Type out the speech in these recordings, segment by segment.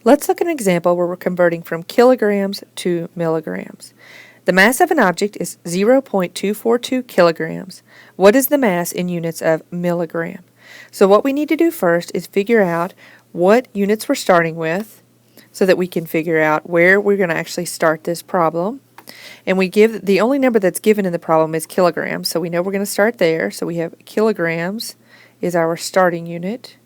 Let's look at an example where we're converting from kilograms to milligrams. The mass of an object is 0.242 kilograms. What is the mass in units of milligram? So what we need to do first is figure out what units we're starting with so that we can figure out where we're going to actually start this problem. And we give the only number that's given in the problem is kilograms, so we know we're going to start there. So we have kilograms is our starting unit.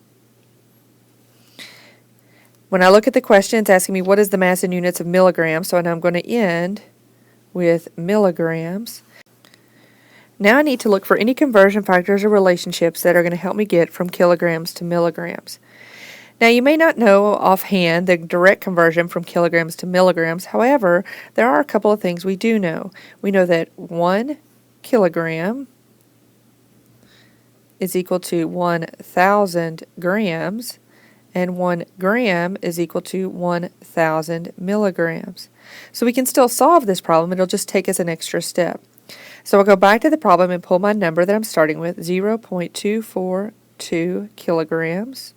When I look at the question, it's asking me what is the mass in units of milligrams, so I'm going to end with milligrams. Now I need to look for any conversion factors or relationships that are going to help me get from kilograms to milligrams. Now you may not know offhand the direct conversion from kilograms to milligrams. However, there are a couple of things we do know. We know that 1 kilogram is equal to 1,000 grams, and 1 gram is equal to 1,000 milligrams. So we can still solve this problem, it'll just take us an extra step. So I'll go back to the problem and pull my number that I'm starting with, 0.242 kilograms.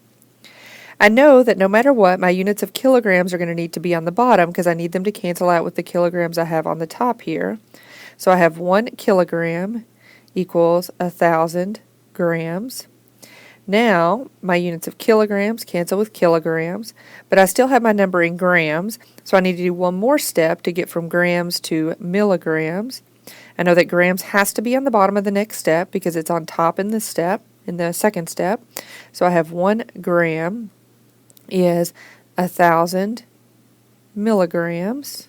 I know that no matter what, my units of kilograms are going to need to be on the bottom because I need them to cancel out with the kilograms I have on the top here. So I have 1 kilogram equals 1,000 grams. Now, my units of kilograms cancel with kilograms, but I still have my number in grams, so I need to do one more step to get from grams to milligrams. I know that grams has to be on the bottom of the next step because it's on top in the second step. So I have 1 gram is 1,000 milligrams.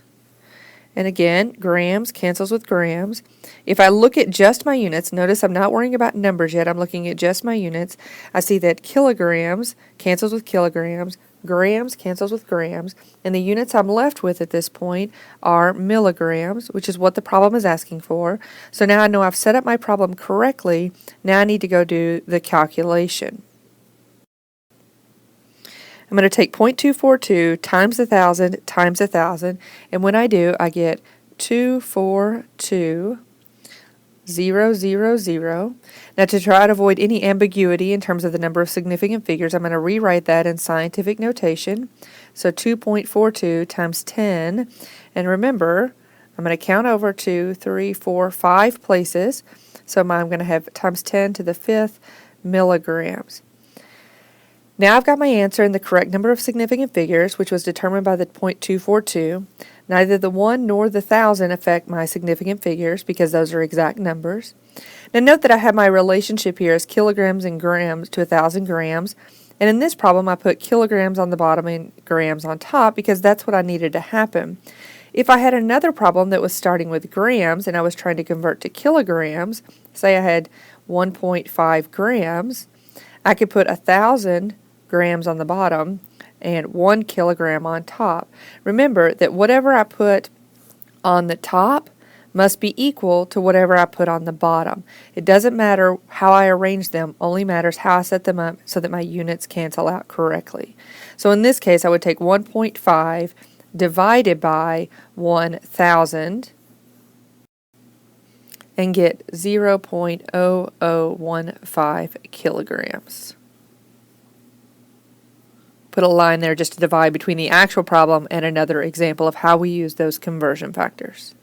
And again, grams cancels with grams. If I look at just my units, notice I'm not worrying about numbers yet, I'm looking at just my units. I see that kilograms cancels with kilograms, grams cancels with grams, and the units I'm left with at this point are milligrams, which is what the problem is asking for. So now I know I've set up my problem correctly. Now I need to go do the calculation. I'm going to take 0.242 times 1,000 times 1,000, and when I do, I get 242,000. Now to try to avoid any ambiguity in terms of the number of significant figures, I'm going to rewrite that in scientific notation. So 2.42 times 10, and remember, I'm going to count over 2, 3, 4, 5 places, so I'm going to have times 10 to the 5th milligrams. Now I've got my answer in the correct number of significant figures, which was determined by the 0.242. Neither the 1 nor the 1,000 affect my significant figures because those are exact numbers. Now note that I have my relationship here as kilograms and grams to 1,000 grams. And in this problem I put kilograms on the bottom and grams on top because that's what I needed to happen. If I had another problem that was starting with grams and I was trying to convert to kilograms, say I had 1.5 grams, I could put 1,000 grams on the bottom and 1 kilogram on top. Remember that whatever I put on the top must be equal to whatever I put on the bottom. It doesn't matter how I arrange them, only matters how I set them up so that my units cancel out correctly. So in this case I would take 1.5 divided by 1,000 and get 0.0015 kilograms. Put a line there just to divide between the actual problem and another example of how we use those conversion factors.